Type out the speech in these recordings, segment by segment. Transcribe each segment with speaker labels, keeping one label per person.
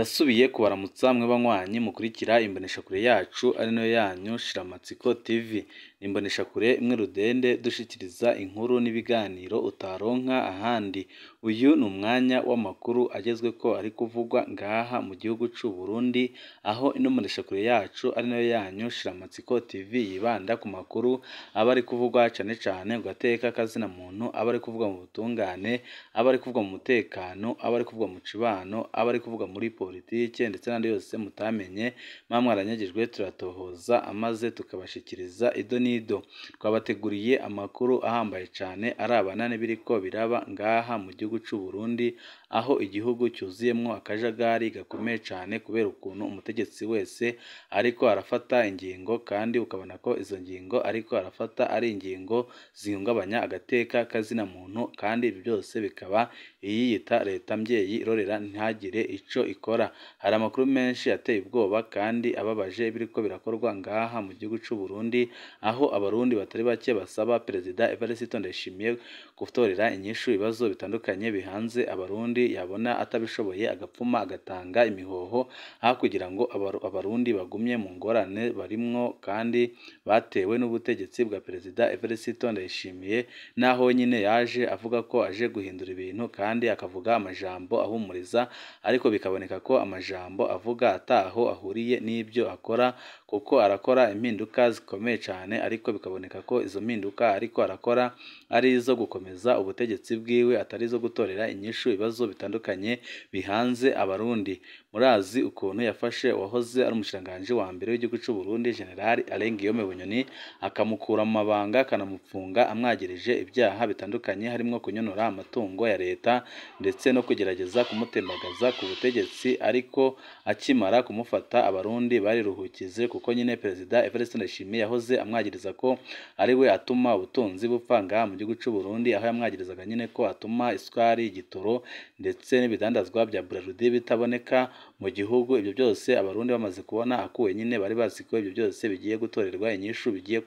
Speaker 1: Ndasubiye kubaramutsa mwe banywanyi mukurikira imboneshakure yacu ari nayo yanyu Shiramatsiko TV. Imboneshakure imwe rudende dushikiriza inkuru n'ibiganiro utaronka ahandi. Uyu ni umwanya w'amakuru agezweko ari kuvugwa ngaha mu gihugu c'u Burundi, aho ino mboneshakure yacu ari nayo yanyu Shiramatsiko TV yibanda ku makuru aba ari kuvugwa cane cane ku gateka kazina muntu, aba ari kuvugwa mu butungane, aba ari kuvugwa mu mutekano, aba ari kuvugwa mu cibano, aba ari kuvugwa muri politike ndetse n'andi yose mutamenye mwaranyagijwe turatohoza amaze tukabashikiriza ido nido. Twabateguriye amakuru ahambaye cane arabana n'ibiriko biraba ngaha mu gihugu c'u Burundi, aho igihugu cyuzuyemwo akajagari gakomeye cane kubera ukuntu umutegetsi wese ariko arafata ingingo kandi ukabona ko izo ngingo ariko arafata ari ingingo zihungabanya agateka kazina muntu, kandi ibi byose bikaba iyiyita leta mbyeyi irorera ntagire ico ikora. Hari amakuru menshi ateye ubwoba kandi ababaje biriko birakorwa ngaha mu gihugu c'u Burundi, aho abarundi batari bake basaba Perezida Evariste Ndayishimiye gutorera inyishu ibibazo bitandukanye bihanze abarundi, yabona atabishoboye agapfuma agatanga imihoho, aho kugira ngo abarundi bagumye mu ngorane barimwo kandi batewe n'ubutegetsi bwa Perezida Evariste Ndayishimiye, naho nyine yaje avuga ko aje guhindura ibintu kandi akavuga amajambo ahumuriza, ariko bikaboneka ko amajambo avuga ataho ahuriye n'ibyo akora, kuko arakora impinduka zikomeye cane, ariko bikaboneka ko izo mpinduka ariko arakora ari izo gukomeza ubutegetsi bwiwe, atari izo gutorera inyishu ibibazo bitandukanye bihanze abarundi. Murazi ukuntu yafashe uwahoze ari umushikiranganji wa mbere w'igihugu c'u Burundi General Guillaume Bunyoni, akamukura mu mabanga akanamufunga amwagirije ibyaha bitandukanye harimwo kunyonora amatungo ya leta ndetse no kugerageza kumutembagaza ku butegetsi, ariko akimara kumufata abarundi bariruhukize, kuko nyine Perezida Evariste Ndayishimiye yahoze amwagiriza ko ari we atuma ubutunzi bupfa ngaha mu gihugu c'u Burundi, aho yamwagirizaga nyine ko atuma isukari, igitoro ndetse n'ibidandazwa bya Barundi bitaboneka mu gihugu. Ibyo byose abarundi bamaze kubona akuwe, nyine bari bazi ko ibyo byose bigiye gutorerwa inyishu, bigiye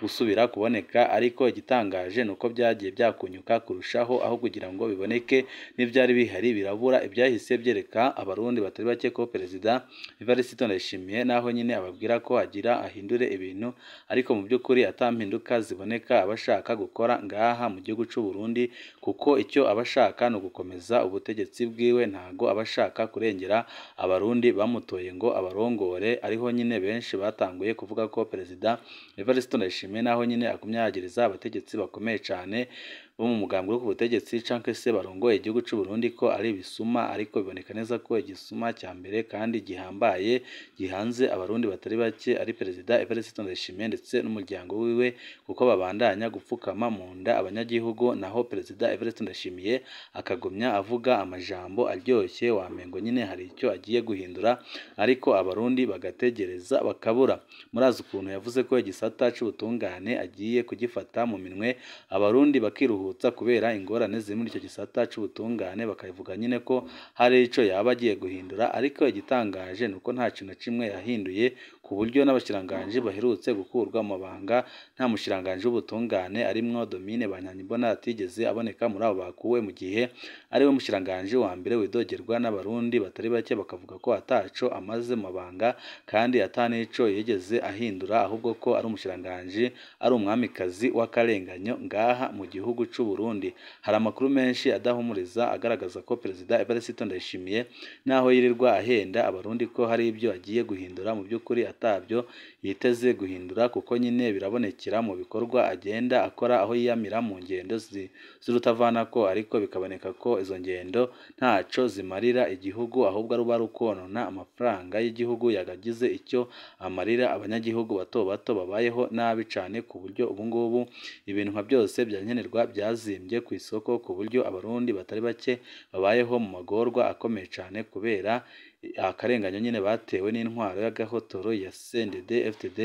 Speaker 1: gusubira kuboneka, ariko igitangaje nuko byagiye byakunyuka kurushaho, aho kugira ngo biboneke n'ivyari bihari birabura. Ibyahise byereka abarundi batari bake ko Perezida Evariste Ndayishimiye naho nyine ababwira ko agira ahindure ibintu, ariko mu by'ukuri atampinduka ziboneka abashaka gukora ngaha mu gihugu c'u Burundi, kuko icyo abashaka no gukomeza ubutegetsi bwiwe, ntago abashaka kurengera abarundi bamutoye ngo abarongore. Ariho nyine benshi batanguye kuvuga ko Perezida Evariste Ndayishimiye naho nyine agumya yagiriza abategetsi bakomeye cane bo mu mugambi wo ku butegetsi canke se barongoye igihugu c'u Burundi ko ari ibisuma, ariko biboneka neza ko igisuma cya mbere kandi gihambaye gihanze abarundi batari bake ari Perezida Evariste Ndayishimiye ndetse n'umuryango wiwe, kuko babandanya gupfukama mu nda abanyagihugu, naho Perezida Evariste Ndayishimiye akagumya avuga amajambo aryoshye wamengo nyine hari icyo agiye guhindura, ariko abarundi bagategereza bakabura. Murazi ukuntu yavuze ko igisata c'ubutungane agiye kugifata mu minwe, abarundi bakiruhutsa kubera ingorane ziri muri icyo gisata c'ubutungane, bakavuga nyine ko hari ico yaba agiye guhindura, ariko igitangaje nuko nta kintu na kimwe yahinduye, ku buryo n'abashikiranganji baherutse gukurwa mu mabanga nta mushikiranganji w'ubutungane arimwo Domine Banyankimbona atigeze aboneka muri abo bakuwe, mu gihe ari we mushikiranganji wa mbere widogerwa n'abarundi batari bake, bakavuga ko ataco amaze mu mabanga kandi atanico yigeze ahindura, ahubwo ko ari umushikiranganji, ari umwamikazi w'akarenganyo ngaha mu gihugu c'u Burundi. Hari amakuru menshi adahumuriza agaragaza ko Perezida Evariste Ndayishimiye naho yirirwa ahenda abarundi ko hari ibyo agiye guhindura, mu by'ukuri atabyo yiteze guhindura, kuko nyine birabonekera mu bikorwa agenda akora, aho yiyamira mu ngendo z'urutavanako, ariko bikaboneka ko izo ngendo ntaco zimarira igihugu, ahubwo ruba rukonona amafaranga y'igihugu yagagize icyo amarira abanyagihugu bato bato babayeho nabi cane, ku buryo ubu ngubu ibintu nka byose byankenerwa byazimbye ku isoko, ku buryo abarundi batari bake babayeho mu magorwa akomeye cane kubera akarenganyo nyine batewe n'intwaro y'agahotoro ya CNDD-FDD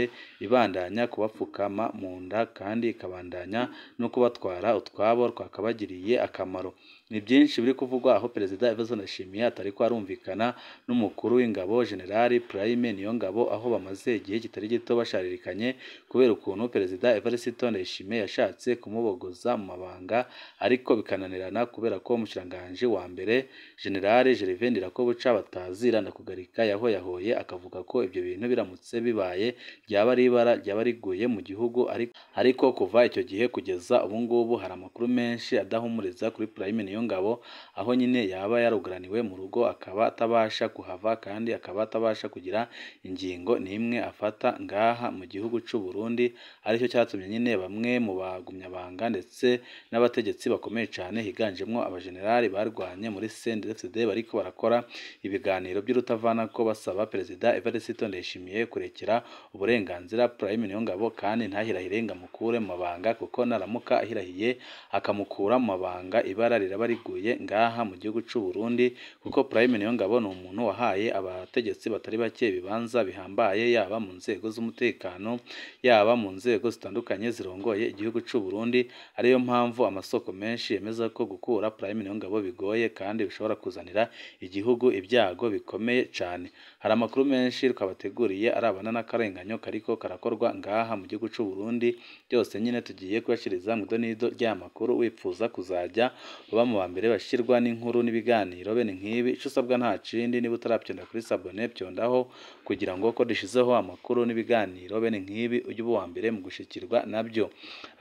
Speaker 1: ibandanya kubapfukama mu nda, kandi ikabandanya no kubatwara utwabo twakabagiriye akamaro. Ni byinshi biri kuvugwa, aho Perezida Evariste Ndayishimiye atariko arumvikana n'umukuru w'ingabo General Prime Niyongabo, aho bamaze igihe kitari gito basharirikanye kubera ukuntu Perezida Evariste Ndayishimiye yashatse kumubogoza mu mabanga, ariko bikananirana kubera ko umushikiranganji wa mbere General Gervais Ndirakobuca batazi utaziranda kugarika yahoye akavuga ko ibyo bintu biramutse bibaye ryaba ari ibara ryaba riguye mu gihugu ariko kuva icyo gihe kugeza ubu ngubu hari amakuru menshi adahumuriza kuri Prime Niyongabo aho nyine yaba yarugaraniwe mu rugo akaba atabasha kuhava kandi akaba atabasha kugira ingingo n'imwe afata ngaha mu gihugu cy'u Burundi aricyo cyatumye nyine bamwe mu bagumyabanga ndetse n'abategetsi bakomeye cyane higanjemo abajenerali barwanye muri CNDD-FDD bariko barakora ibiganiro by'urutavanako basaba Perezida Evariste Ndayishimiye kurekera uburenganzira Prime Niyongabo kandi ntahirahire ngo amukure mu mabanga kuko naramuka ahirahiye akamukura mu mabanga ibara riraba riguye ngaha mu gihugu cy'u Burundi kuko Prime Niyongabo ni umuntu wahaye abategetsi batari bake ibibanza bihambaye yaba mu nzego z'umutekano yaba mu nzego zitandukanye zirongoye igihugu cy'u Burundi ariyo mpamvu amasoko menshi yemeza ko gukura Prime Niyongabo bigoye kandi bishobora kuzanira igihugu ibyago bikomeye cyane. Hari amakuru menshi twabateguriye arabana n'akarenganyo kariko karakorwa ngaha mu gihugu cy'u Burundi byose nyine tugiye kubashiriza mu idonido ry'amakuru wipfuza kuzajya uba mu bambere bashirwa n'inkuru n'ibiganiro bene nk'ibi ico usabwa nta cindi niba utarabyonda kuri sabone byondaho kugira ngo ko dushizeho amakuru n'ibiganiro bene nk'ibi ujye uba mbere mu gushikirwa nabyo.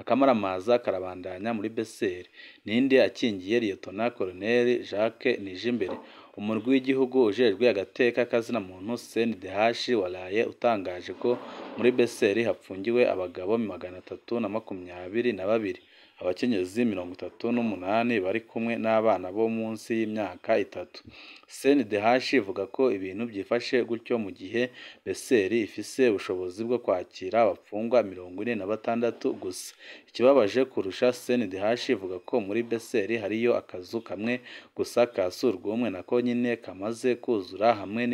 Speaker 1: Akamaramaza karabandanya muri Beseri ninde akingiye Liyetona Colonel Jacques Nijimbere umurwi w'igihugu ujejwe agateka kazina muntu CNDH waraye utangaje ko muri Beseri hapfungiwe abagabo 322 abakenyezi 38 bari kumwe n'abana bo munsi y'imyaka 3. CNDH ivuga ko ibintu byifashe gutyo mu gihe Beseri ifise ubushobozi bwo kwakira abafungwa 46 gusa. Ikibabaje kurusha CNDH ivuga ko muri Beseri hariyo akazu kamwe gusa kasurwumwe nako nyine kamaze kuzura hamwe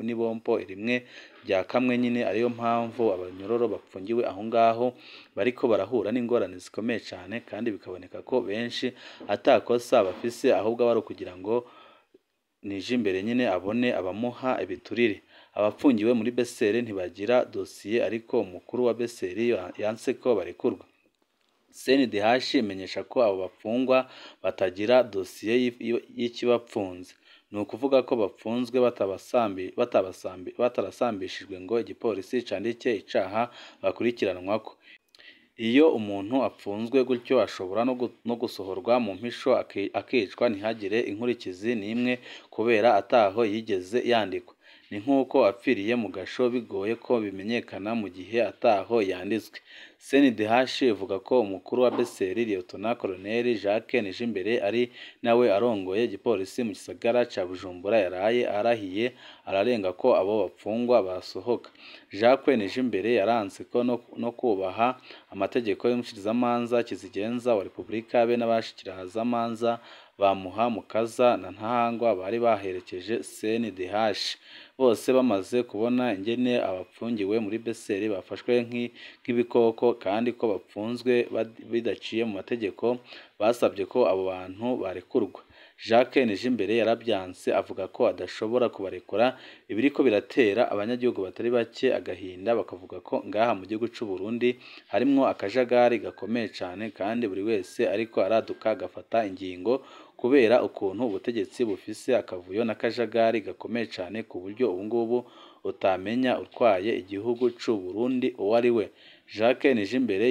Speaker 1: n'ibompo rimwe bya kamwe nyine ariyo mpamvu abanyororo bapfungiwe aho ngaho bariko barahura n'ingorane zikomeye cyane kandi bikaboneka ko benshi atakosa bafise ahubwo bari kugira ngo Nijimbere nyine abone abamuha ibiturire. Abapfungiwe muri Beseri ntibagira dosiye ariko umukuru wa Beseri yanse ko barekurwa. CNDH imenyesha ko abo bafungwa batagira dosiye y'ikibapfunze. Ni ukuvuga ko bapfunzwe batarasambishijwe ngo igipolisi candike icaha bakurikiranwako. Iyo umuntu apfunzwe gutyo ashobora no gusohorwa mu mpisho akicwa ntihagire inkurikizi n'imwe kubera ataho yigeze yandikwa. Ni nk'uko apfiriye mu gasho bigoye ko bimenyekana mu gihe ataho yanditswe. CNDH ivuga ko umukuru wa Beseri Liyetona Colonel Jacques Nijimbere ari nawe arongoye igipolisi mu gisagara ca Bujumbura yaraye arahiye ararenga ko abo bapfungwa basohoka. Jacques Nijimbere yaranze ko no kubaha amategeko y'umushikirizamanza kizigenza wa Repubulika be n'abashikirizamanza bamuha mukaza na ntahangwa bari baherekeje CNDH. Bose bamaze kubona ingene abapfungiwe muri Beseri bafashwe nk'ibikoko kandi ko bapfunzwe bidaciye mu mategeko basabye ko abo bantu barekurwa. Jacques Nijimbere yarabyanse avuga ko adashobora kubarekura ibiriko biratera abanyagihugu batari bake agahinda bakavuga ko ngaha mu gihugu cy'u Burundi harimwo akajagari gakomeye cyane kandi buri wese ariko araduka agafata ingingo kubera ukuntu ubutegetsi bufise akavuyo n'akajagari gakomeye cyane ku buryo ubu ngubu utamenya utwaye igihugu cy'u Burundi uwo ari we. Jacques Nijimbere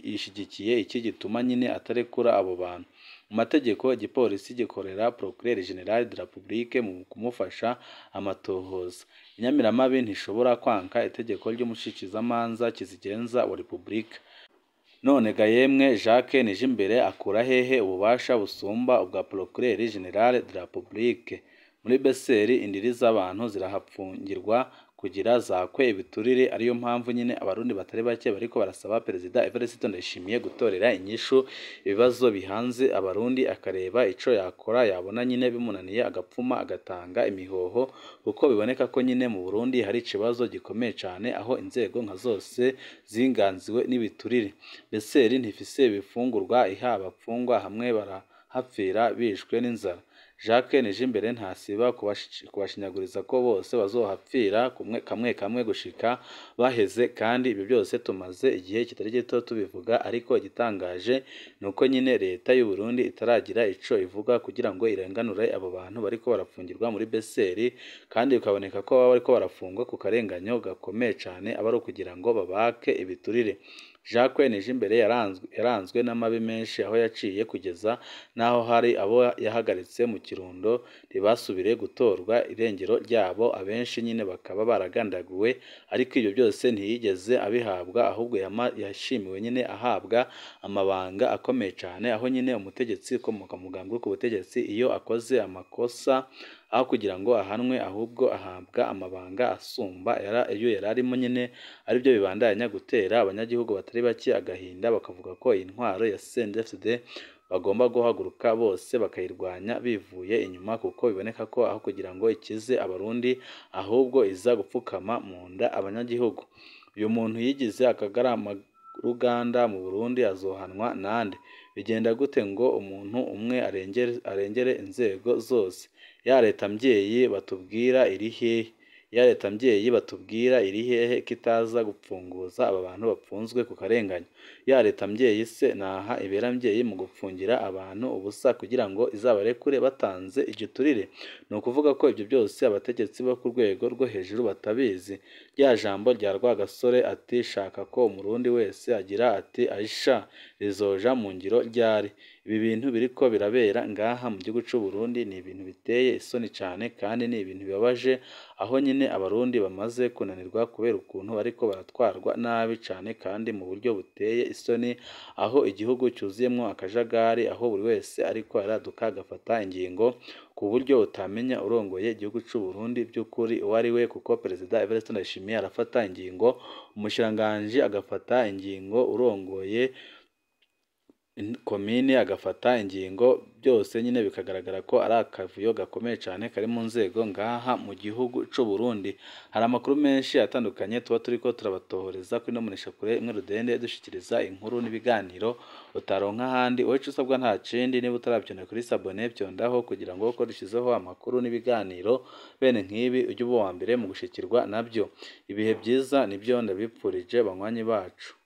Speaker 1: yishigikiye iki gituma nyine atarekura abo bantu. Mu mategeko igipolisi gikorera Procureur General de la République mu kumufasha amatohoza. Inyamiramabi ntishobora kwanka itegeko ry'umushikizamanza kizigenza wa Repubulika. None ga yemwe Jacques Nijimbere akura hehe ububasha busumba ubwa Procureur General de la République? Muri Beseri indiri z'abantu zirahapfungirwa kugira zakwe ibiturire ariyo mpamvu nyine abarundi batari bake bariko barasaba Perezida Evariste Ndayishimiye gutorera inyishu ibibazo bihanze abarundi akareba ico yakora yabona nyine bimunaniye agapfuma agatanga imihoho kuko biboneka ko nyine mu Burundi hari ikibazo gikomeye cyane aho inzego nka zose zinganziwe n'ibiturire. Beseri ntifise bifungurwa iha abapfungwa hamwe barahapfira bishwe n'inzara. Jacques Nijimbere ntasiba kubashinyaguriza ko bose bazohapfira kamwe kamwe gushika baheze, kandi ibyo byose tumaze igihe kitari gito tubivuga, ariko igitangaje ni uko nyine leta y'u Burundi itaragira ico ivuga kugira ngo irenganure abo bantu bariko barafungirwa muri beseri, kandi bikaboneka ko baba bariko barafungwa ku karenganyo gakomeye cane, aba ari ukugira ngo babake ibiturire. Jacques Nijimbere yaranzwe n'amabi menshi, aho yaciye kugeza n'aho hari abo yahagaritse mu Kirundo ntibasubire gutorwa irengero ryabo, abenshi nyine bakaba baragandaguwe, ariko ibyo byose ntiyigeze abihabwa, ahubwo yashimiwe nyine ahabwa amabanga akomeye cyane, aho nyine umutegetsi ukomoka mu mugambi wo ku butegetsi iyo akoze amakosa aho kugira ngo ahanwe, ahubwo ahabwa amabanga asumba iyo yari arimo nyine, aribyo bibandanya gutera abanyagihugu batari bake agahinda, bakavuga ko iyi ntwaro ya CNDD-FDD bagomba guhaguruka bose bakayirwanya bivuye inyuma, kuko biboneka ko aho kugira ngo ikize abarundi ahubwo iza gupfukama mu nda abanyagihugu. Uyu muntu yigize akagarama ruganda mu Burundi azohanwa nande? Bigenda gute ngo umuntu umwe arengere inzego zose? Ya leta mbyeyi batubwira iri hehe? Ya leta mbyeyi batubwira iri hehe kitaza gupfunguza aba bantu bapfunzwe ku karenganyo? Ya leta mbyeyi se naha ibera mbyeyi mu gupfungira abantu ubusa kugira ngo izabarekure batanze igiturire? Ni ukuvuga ko ibyo byose abategetsi bo ku rwego rwo hejuru batabizi. Rya jambo rya Rwagasore ati shaka ko umurundi wese agira ati aisha rizoja mu ngiro ryari. Ibi bintu biriko birabera ngaha mu gihugu cy'u Burundi ni ibintu biteye isoni cyane, kandi ni ibintu bibabaje, aho nyine abarundi bamaze kunanirwa kubera ukuntu bariko baratwarwa nabi cyane kandi mu buryo buteye isoni, aho igihugu cyuzuyemo akajagari, aho buri wese ariko araduka agafata ingingo ku buryo utamenya urongoye igihugu cy'u Burundi by'ukuri uwo ari we, kuko Perezida Evariste Ndayishimiye arafata ingingo, umushikiranganji agafata ingingo, urongoye komine agafata ingingo, byose nyine bikagaragara ko ari akavuyo gakomeye cyane kari mu nzego ngaha mu gihugu cy'u Burundi. Hari amakuru menshi atandukanye tuba turiko turabatohoreza kuri no mboneshakure imwe rudende dushikiriza inkuru n'ibiganiro utaronka ahandi. Wowe ico usabwa nta kindi, niba utarabyonda kuri sabone byondaho kugira ngo uko dushizeho amakuru n'ibiganiro bene nk'ibi ujye uba uwa mbere mu gushikirwa nabyo. Ibihe byiza nibyo ndabipfurije banywanyi bacu.